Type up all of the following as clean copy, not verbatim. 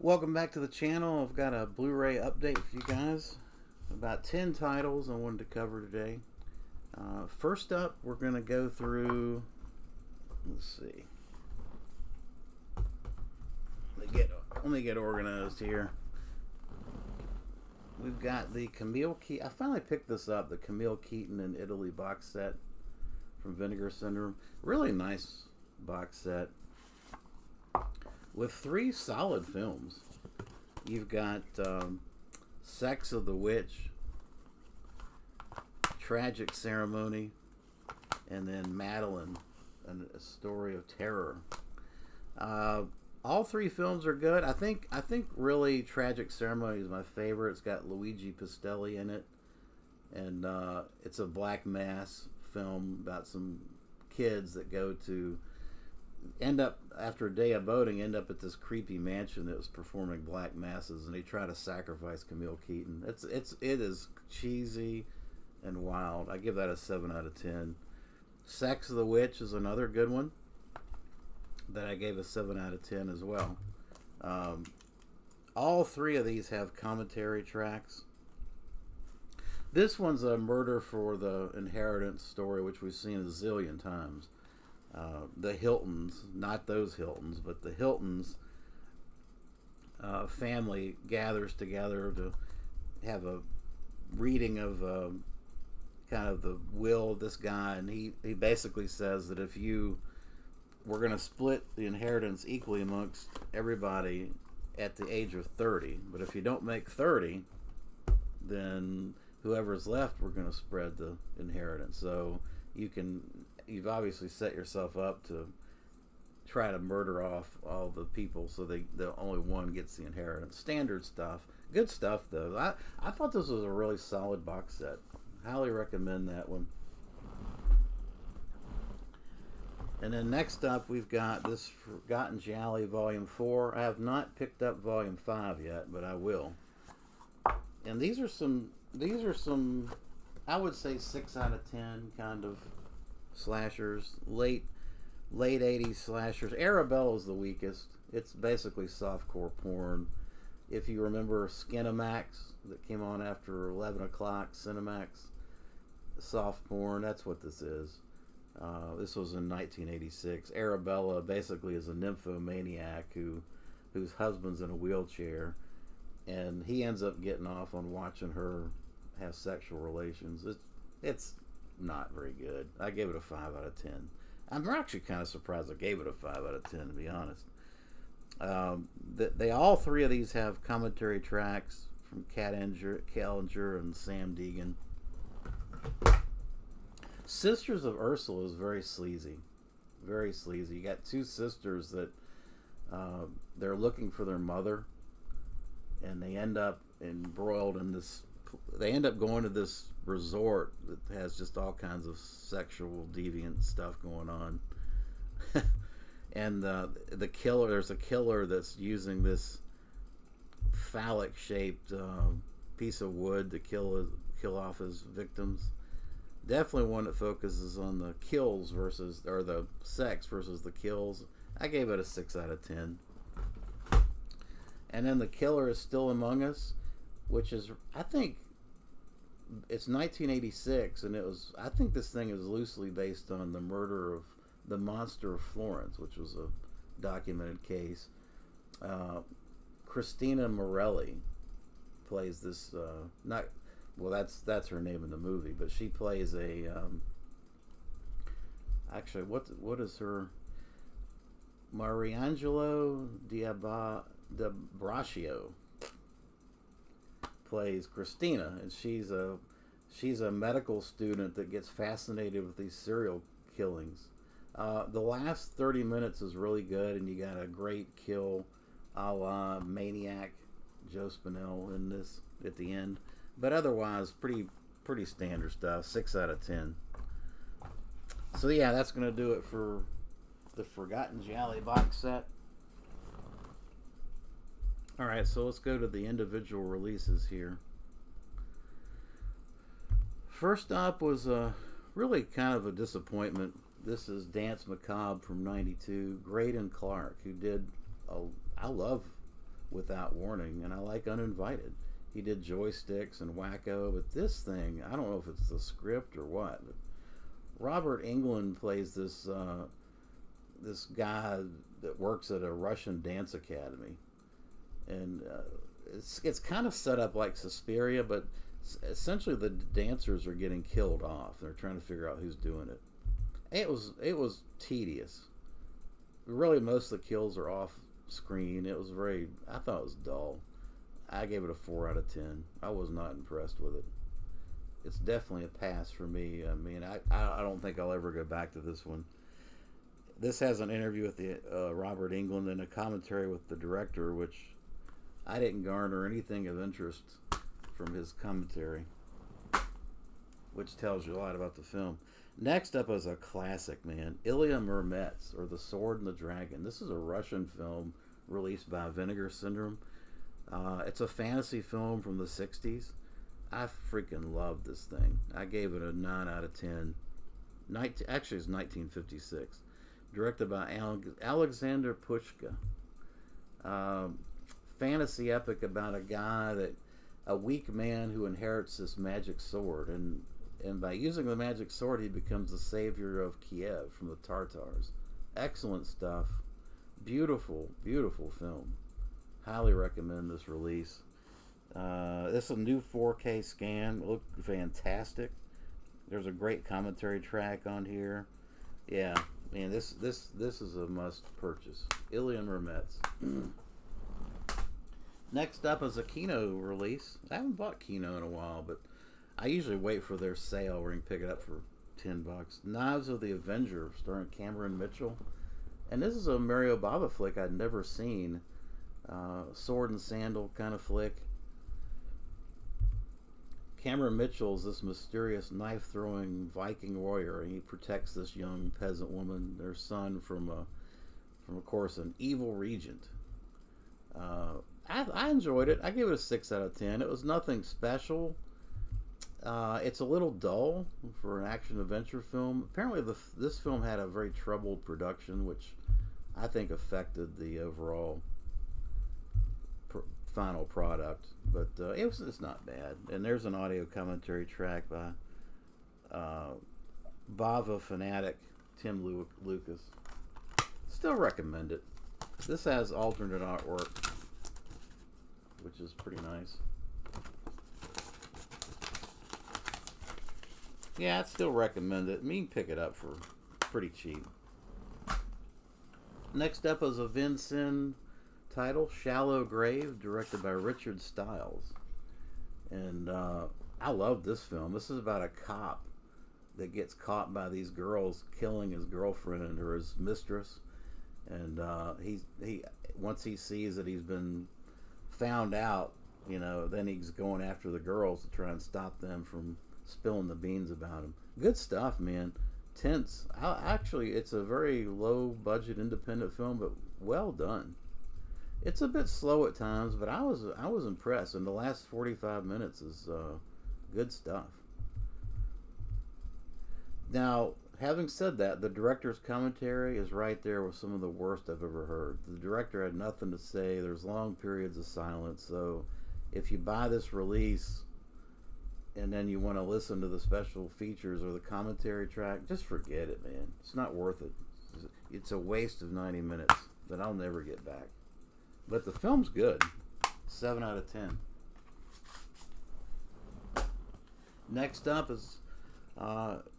Welcome back to the channel. I've got a Blu-ray update for you guys. About 10 titles I wanted to cover today. First up, we're going to go through, let's see. Let me get organized here. We've got the Camille Keaton. I finally picked this up, the Camille Keaton in Italy box set from Vinegar Syndrome. Really nice box set with 3 solid films. You've got Sex of the Witch, Tragic Ceremony, and then Madeline, a story of terror. All 3 films are good. I think really Tragic Ceremony is my favorite. It's got Luigi Pistelli in it, and it's a black mass film about some kids that end up after a day of boating, end up at this creepy mansion that was performing black masses, and they try to sacrifice Camille Keaton. It is cheesy and wild. I give that a 7 out of 10. Sex of the Witch is another good one that I gave a 7 out of 10 as well. All 3 of these have commentary tracks. This one's a murder for the inheritance story, which we've seen a zillion times. The Hiltons, not those Hiltons, but the Hiltons family gathers together to have a reading of kind of the will of this guy, and he basically says that if we're going to split the inheritance equally amongst everybody at the age of 30, but if you don't make 30, then whoever's left, we're going to spread the inheritance. So you've obviously set yourself up to try to murder off all the people so the only one gets the inheritance. Standard stuff. Good stuff, though. I thought this was a really solid box set. Highly recommend that one. And then next up, we've got this Forgotten Gialli Volume 4. I have not picked up Volume 5 yet, but I will. And these are some, I would say 6 out of 10 kind of slashers, late 80s slashers. Arabella's the weakest. It's basically softcore porn. If you remember Skinamax that came on after 11 o'clock, Cinemax, soft porn, that's what this is. This was in 1986. Arabella basically is a nymphomaniac whose husband's in a wheelchair, and he ends up getting off on watching her have sexual relations. It's not very good. I gave it a 5 out of 10. I'm actually kind of surprised I gave it a 5 out of 10, to be honest. All 3 of these have commentary tracks from Kat Ellinger and Sam Deegan. Sisters of Ursula is very sleazy. Very sleazy. You got 2 sisters that they're looking for their mother, and they end up embroiled in this. They end up going to this resort that has just all kinds of sexual deviant stuff going on. And the killer, there's a killer that's using this phallic shaped piece of wood to kill off his victims. Definitely one that focuses on the kills or the sex versus the kills. I gave it a 6 out of 10. And then The Killer Is Still Among Us, which is, I think, it's 1986, and I think this thing is loosely based on the murder of the Monster of Florence, which was a documented case. Christina Morelli plays this, that's her name in the movie, but she plays actually, what is her? Mariangelo D'Abraccio plays Christina, and she's a medical student that gets fascinated with these serial killings. The last 30 minutes is really good, and you got a great kill a la Maniac, Joe Spinell in this at the end. But otherwise, pretty standard stuff. 6 out of 10. So yeah, that's going to do it for the Forgotten Gialli box set. Alright, so let's go to the individual releases here. First up was really kind of a disappointment. This is Dance Macabre from '92. Graydon Clark, who did, I love Without Warning, and I like Uninvited. He did Joysticks and Wacko, but this thing, I don't know if it's the script or what. But Robert Englund plays this guy that works at a Russian dance academy, and it's kind of set up like Suspiria, but essentially the dancers are getting killed off. They're trying to figure out who's doing it. It was tedious. Really, most of the kills are off screen. I thought it was dull. I gave it a 4 out of 10. I was not impressed with it. It's definitely a pass for me. I mean, I don't think I'll ever go back to this one. This has an interview with the Robert Englund and a commentary with the director, which I didn't garner anything of interest from his commentary, which tells you a lot about the film. Next up is a classic, man. Ilya Murmet's, or The Sword and the Dragon. This is a Russian film released by Vinegar Syndrome. It's a fantasy film from the 60s. I freaking love this thing. I gave it a 9 out of 10. Actually, it's 1956. Directed by Alexander Pushka. Fantasy epic about a weak man who inherits this magic sword, and by using the magic sword, he becomes the savior of Kiev from the Tartars. Excellent stuff. Beautiful, beautiful film. Highly recommend this release. This is a new 4K scan. It looked fantastic. There's a great commentary track on here. Yeah, man, this is a must purchase. Ilya Murmet's. Next up is a Kino release. I haven't bought Kino in a while, but I usually wait for their sale where you can pick it up for $10. Knives of the Avenger, starring Cameron Mitchell. And this is a Mario Bava flick I'd never seen. Sword and sandal kind of flick. Cameron Mitchell's this mysterious knife-throwing Viking warrior, and he protects this young peasant woman, their son, from of course, an evil regent. I enjoyed it. I gave it a 6 out of 10. It was nothing special. It's a little dull for an action-adventure film. Apparently, this film had a very troubled production, which I think affected the overall final product. But it's not bad. And there's an audio commentary track by Bava fanatic Tim Lucas. Still recommend it. This has alternate artwork, which is pretty nice. Yeah, I'd still recommend it. You can pick it up for pretty cheap. Next up is a Vincennes title, Shallow Grave, directed by Richard Stiles. And I love this film. This is about a cop that gets caught by these girls killing his girlfriend or his mistress. And he once he sees that he's been found out, then he's going after the girls to try and stop them from spilling the beans about him. Good stuff, man. Tense. Actually, it's a very low budget independent film, but well done. It's a bit slow at times, but I was impressed. And the last 45 minutes is good stuff. Now, having said that, the director's commentary is right there with some of the worst I've ever heard. The director had nothing to say. There's long periods of silence. So if you buy this release and then you want to listen to the special features or the commentary track, just forget it, man. It's not worth it. It's a waste of 90 minutes that I'll never get back. But the film's good. 7 out of 10. Next up is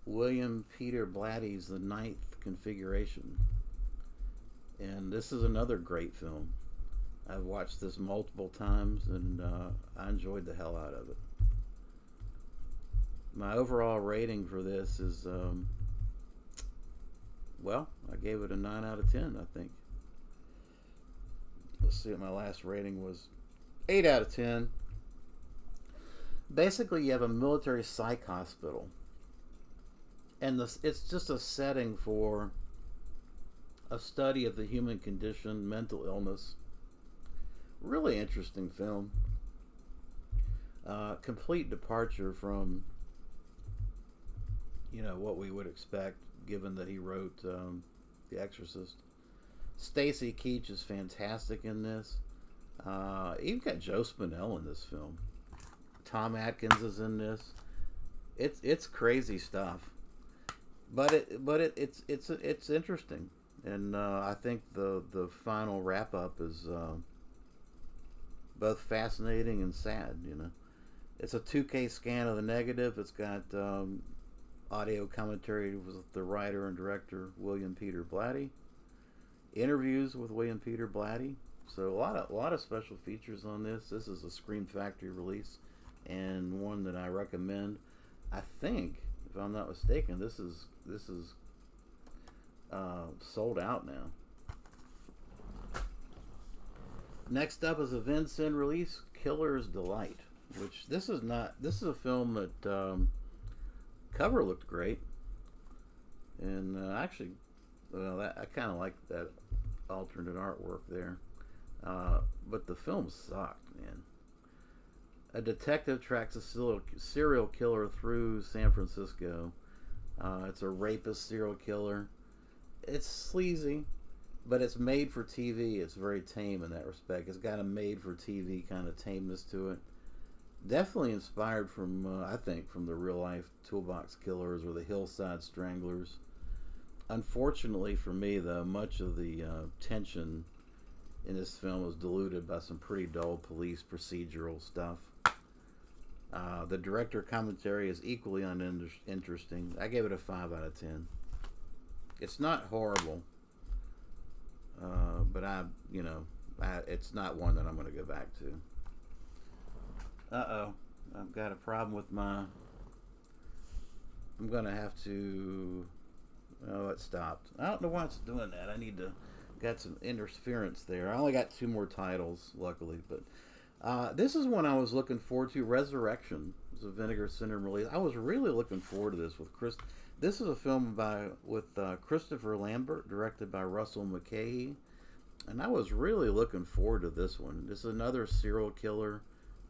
William Peter Blatty's The Ninth Configuration. And this is another great film. I've watched this multiple times, and I enjoyed the hell out of it. My overall rating for this is, I gave it a 9 out of 10, I think. Let's see what my last rating was. 8 out of 10. Basically, you have a military psych hospital. And it's just a setting for a study of the human condition, mental illness. Really interesting film. Complete departure from, what we would expect, given that he wrote The Exorcist. Stacy Keach is fantastic in this. You've got Joe Spinell in this film. Tom Atkins is in this. It's crazy stuff, but it's interesting, and I think the final wrap up is both fascinating and sad. You know, it's a 2K scan of the negative. It's got audio commentary with the writer and director William Peter Blatty, interviews with William Peter Blatty. So a lot of special features on this. This is a Scream Factory release, and one that I recommend. I think, if I'm not mistaken, this is sold out now. Next up is a Vincennes release, Killer's Delight, which this is not. This is a film that cover looked great, and actually, well, I kind of like that alternate artwork there. But the film sucked, man. A detective tracks a serial killer through San Francisco. It's a rapist serial killer. It's sleazy, but it's made for TV. It's very tame in that respect. It's got a made for TV kind of tameness to it. Definitely inspired from, I think, from the real life Toolbox Killers or the Hillside Stranglers. Unfortunately for me, though, much of the tension in this film was diluted by some pretty dull police procedural stuff. The director commentary is equally uninteresting. I gave it a 5 out of 10. It's not horrible, but it's not one that I'm going to go back to. I've got a problem with my. I'm going to have to. Oh, it stopped. I don't know why it's doing that. I need to. Got some interference there. I only got 2 more titles, luckily, but this is one I was looking forward to. Resurrection. It's a Vinegar Syndrome release. I was really looking forward to this with Chris. This is a film with Christopher Lambert, directed by Russell McKay, and I was really looking forward to this one. This is another serial killer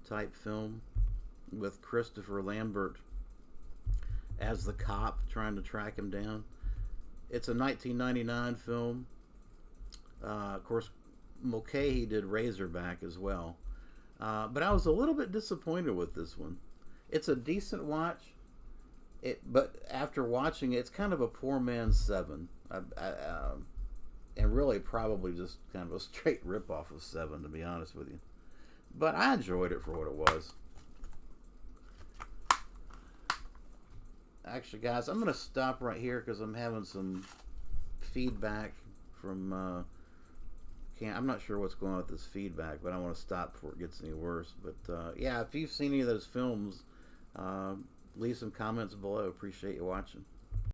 type film with Christopher Lambert as the cop trying to track him down. It's a 1999 film. Of course, Mulcahy did Razorback as well. But I was a little bit disappointed with this one. It's a decent watch, but after watching it, it's kind of a poor man's Seven. And really probably just kind of a straight ripoff of Seven, to be honest with you. But I enjoyed it for what it was. Actually, guys, I'm going to stop right here because I'm having some feedback from... I'm not sure what's going on with this feedback, but I want to stop before it gets any worse. But yeah, if you've seen any of those films, leave some comments below. Appreciate you watching.